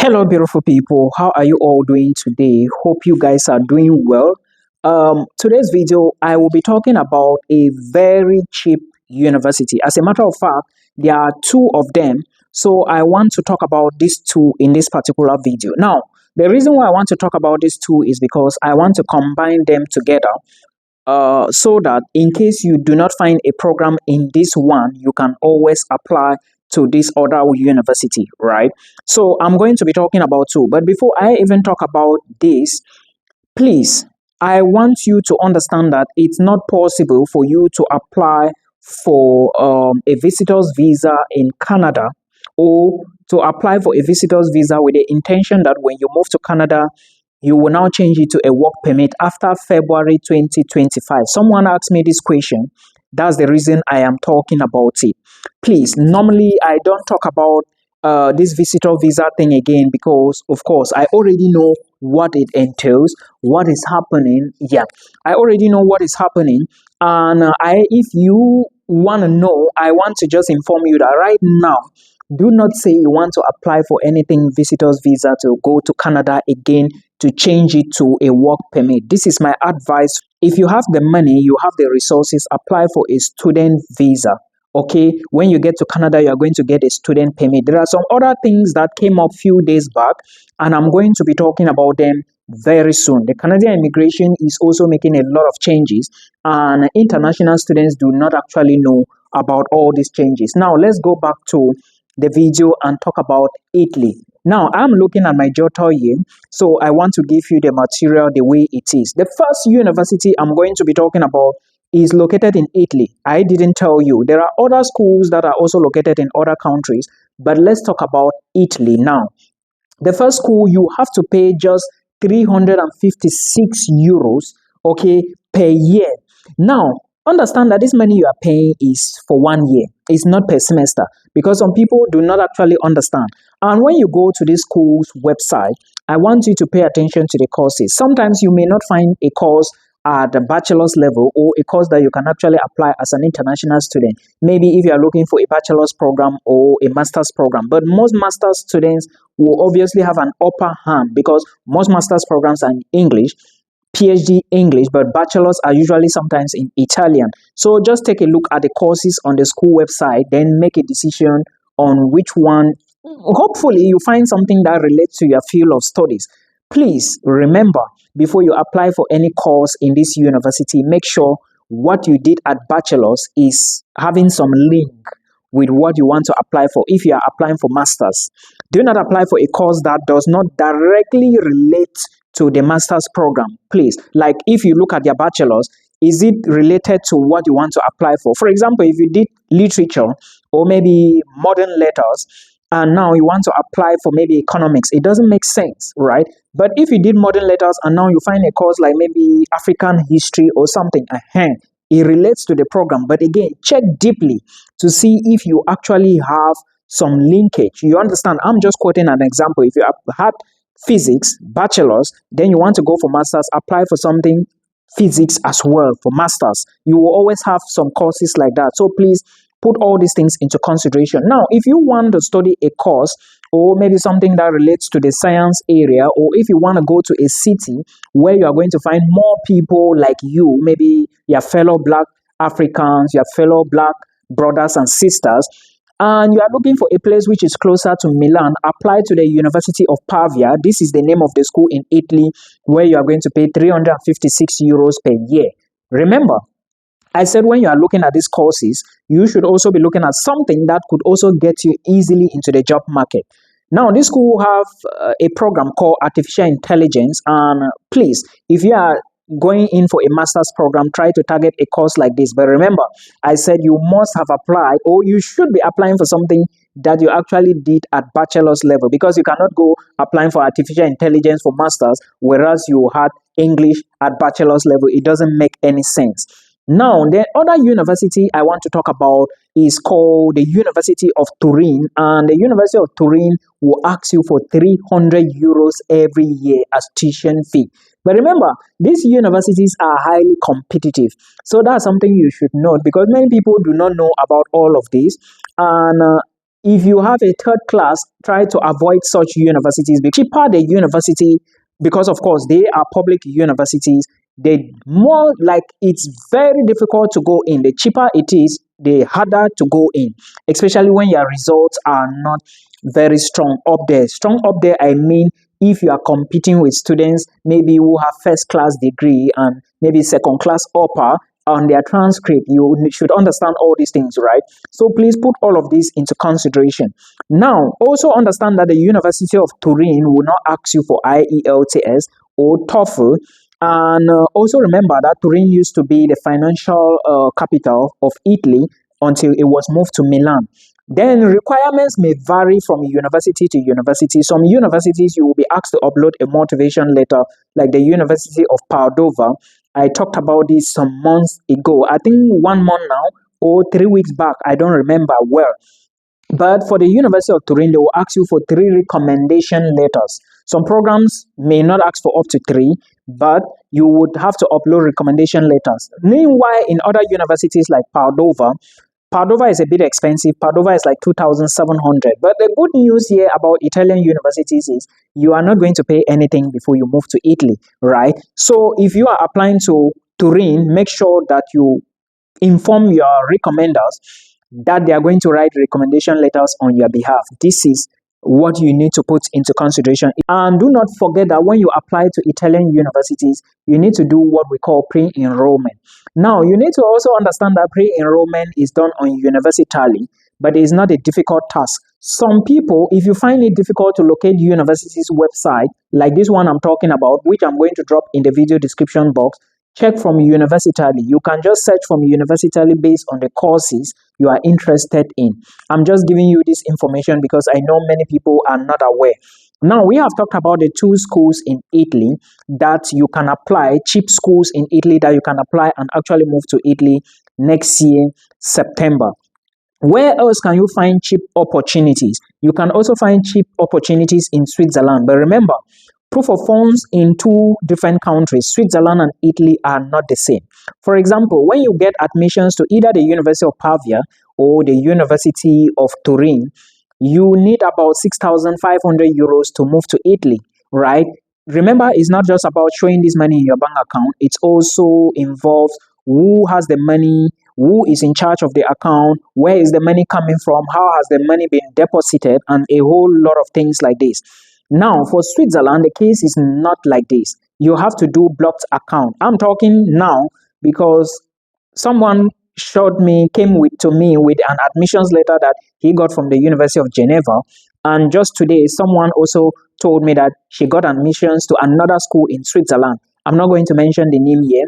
Hello, beautiful people. How are you all doing today? Hope you guys are doing well. Today's video, I will be talking about a very cheap university. As a matter of fact, there are two of them. So I want to talk about these two in this particular video. Now, the reason why I want to talk about these two is because I want to combine them together so that in case you do not find a program in this one, you can always apply to this other university, right? So I'm going to be talking about two. But before I even talk about this, please, I want you to understand that it's not possible for you to apply for a visitor's visa in Canada or to apply for a visitor's visa with the intention that when you move to Canada, you will now change it to a work permit after February 2025. Someone asked me this question. That's the reason I am talking about it. Please, normally I don't talk about this visitor visa thing again because, of course, I already know what it entails, what is happening. Yeah, I already know what is happening. And if you want to know, I want to just inform you that right now, do not say you want to apply for anything visitor's visa to go to Canada again to change it to a work permit. This is my advice. If you have the money, you have the resources, apply for a student visa. Okay, when you get to Canada, you are going to get a student permit. There are some other things that came up few days back, and I'm going to be talking about them very soon. The Canadian immigration is also making a lot of changes, and international students do not actually know about all these changes. Now, let's go back to the video and talk about Italy. Now, I'm looking at my jotter here, so I want to give you the material the way it is. The first university I'm going to be talking about is located in Italy. I didn't tell you. There are other schools that are also located in other countries, but let's talk about Italy now. The first school, you have to pay just 356 euros, okay, per year. Now, understand that this money you are paying is for 1 year. It's not per semester because some people do not actually understand. And when you go to this school's website, I want you to pay attention to the courses. Sometimes you may not find a course at the bachelor's level or a course that you can actually apply as an international student. Maybe if you are looking for a bachelor's program or a master's program. But most master's students will obviously have an upper hand because most master's programs are in English, PhD English, but bachelors are usually sometimes in Italian. So just take a look at the courses on the school website, then make a decision on which one. Hopefully you find something that relates to your field of studies. Please remember, before you apply for any course in this university, make sure what you did at bachelor's is having some link with what you want to apply for. If you are applying for master's, do not apply for a course that does not directly relate to the master's program. Please, like if you look at your bachelor's, is it related to what you want to apply for? For example, if you did literature or maybe modern letters, and now you want to apply for maybe economics, it doesn't make sense, right? But if you did modern letters and now you find a course like maybe African history or something, it relates to the program. But again, check deeply to see if you actually have some linkage. You understand? I'm just quoting an example. If you have had physics, bachelor's, then you want to go for master's, apply for something physics as well for masters. You will always have some courses like that. So please put all these things into consideration. Now, if you want to study a course or maybe something that relates to the science area, or if you want to go to a city where you are going to find more people like you, maybe your fellow Black Africans, your fellow Black brothers and sisters, and you are looking for a place which is closer to Milan, apply to the University of Pavia. This is the name of the school in Italy where you are going to pay 356 euros per year. Remember, I said when you are looking at these courses, you should also be looking at something that could also get you easily into the job market. Now, this school have a program called Artificial Intelligence, and please, if you are going in for a master's program, try to target a course like this. But remember, I said you must have applied, or you should be applying for something that you actually did at bachelor's level, because you cannot go applying for artificial intelligence for master's, whereas you had English at bachelor's level. It doesn't make any sense. Now, the other university I want to talk about is called the University of Turin, and the University of Turin will ask you for 300 euros every year as tuition fee. But remember, these universities are highly competitive. So that's something you should note because many people do not know about all of this. And if you have a third class, try to avoid such universities. The cheaper the university, because of course they are public universities, the more like it's very difficult to go in. The cheaper it is, the harder to go in, especially when your results are not very strong up there. Strong up there, I mean, if you are competing with students maybe who have first class degree and maybe second class upper on their transcript, you should understand all these things, right? So please put all of this into consideration. Now, also understand that the University of Turin will not ask you for IELTS or TOEFL. And also remember that Turin used to be the financial capital of Italy until it was moved to Milan. Then requirements may vary from university to university. Some universities you will be asked to upload a motivation letter, like the University of Padova. I talked about this some months ago. I think 1 month now or 3 weeks back. I don't remember well. But for the University of Turin, they will ask you for 3 recommendation letters. Some programs may not ask for up to 3, but you would have to upload recommendation letters. Meanwhile, in other universities like Padova is a bit expensive. Padova is like 2,700. But the good news here about Italian universities is you are not going to pay anything before you move to Italy, right? So if you are applying to Turin, make sure that you inform your recommenders that they are going to write recommendation letters on your behalf. This is what you need to put into consideration. And do not forget that when you apply to Italian universities, you need to do what we call pre-enrollment. Now, you need to also understand that pre-enrollment is done on Universitali, but it is not a difficult task. Some people, if you find it difficult to locate universities' website, like this one I'm talking about, which I'm going to drop in the video description box, check from Universitali. You can just search from Universitali based on the courses you are interested in. I'm just giving you this information because I know many people are not aware. Now, we have talked about the 2 schools in Italy that you can apply, cheap schools in Italy that you can apply and actually move to Italy next year, September. Where else can you find cheap opportunities? You can also find cheap opportunities in Switzerland. But remember, proof of funds in 2 different countries, Switzerland and Italy, are not the same. For example, when you get admissions to either the University of Pavia or the University of Turin, you need about 6,500 euros to move to Italy, right? Remember, it's not just about showing this money in your bank account. It also involves who has the money, who is in charge of the account, where is the money coming from, how has the money been deposited, and a whole lot of things like this. Now, for Switzerland, the case is not like this. You have to do blocked account. I'm talking now because someone came to me with an admissions letter that he got from the University of Geneva. And just today, someone also told me that she got admissions to another school in Switzerland. I'm not going to mention the name here.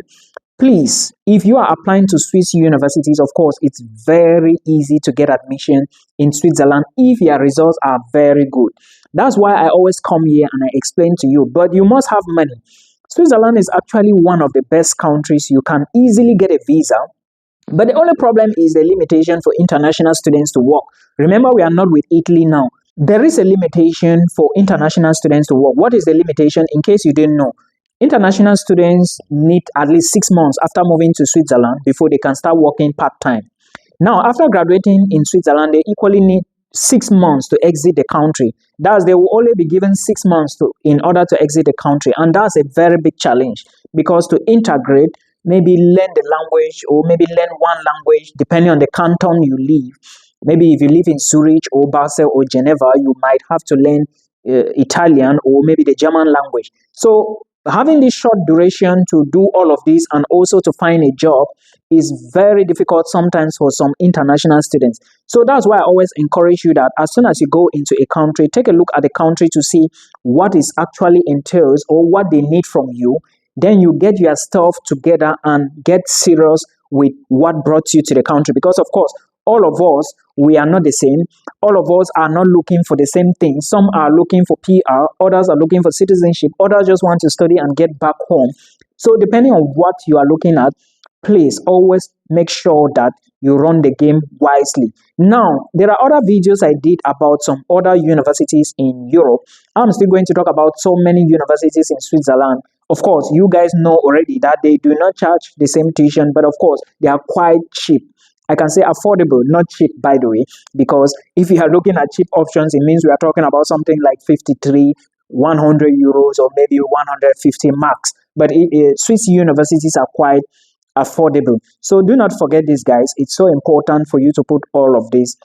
Please, if you are applying to Swiss universities, of course, it's very easy to get admission in Switzerland if your results are very good. That's why I always come here and I explain to you, but you must have money. Switzerland is actually one of the best countries. You can easily get a visa, but the only problem is the limitation for international students to work. Remember, we are not with Italy now. There is a limitation for international students to work. What is the limitation? In case you didn't know, international students need at least 6 months after moving to Switzerland before they can start working part-time. Now, after graduating in Switzerland, they equally need 6 months to exit the country. Thus, they will only be given 6 months in order to exit the country. And that's a very big challenge because to integrate, maybe learn the language or maybe learn one language, depending on the canton you live. Maybe if you live in Zurich or Basel or Geneva, you might have to learn Italian or maybe the German language. So having this short duration to do all of this and also to find a job is very difficult sometimes for some international students. So that's why I always encourage you that as soon as you go into a country, take a look at the country to see what is actually entails or what they need from you. Then you get your stuff together and get serious with what brought you to the country. Because of course, all of us, we are not the same. All of us are not looking for the same thing. Some are looking for PR, others are looking for citizenship, others just want to study and get back home. So depending on what you are looking at, please always make sure that you run the game wisely. Now, there are other videos I did about some other universities in Europe. I'm still going to talk about so many universities in Switzerland. Of course, you guys know already that they do not charge the same tuition, but of course, they are quite cheap. I can say affordable, not cheap, by the way, because if you are looking at cheap options, it means we are talking about something like 53, 100 euros, or maybe 150 max. But Swiss universities are quite affordable. So do not forget this, guys. It's so important for you to put all of this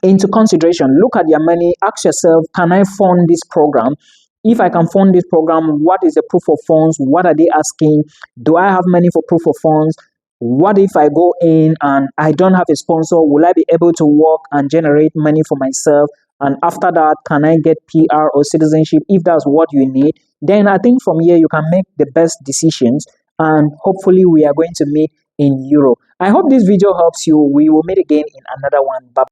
into consideration. Look at your money, ask yourself, can I fund this program? If I can fund this program, what is the proof of funds? What are they asking? Do I have money for proof of funds? What if I go in and I don't have a sponsor? Will I be able to work and generate money for myself? And after that, can I get PR or citizenship? If that's what you need, then I think from here you can make the best decisions. And hopefully, we are going to meet in Europe. I hope this video helps you. We will meet again in another one. Bye.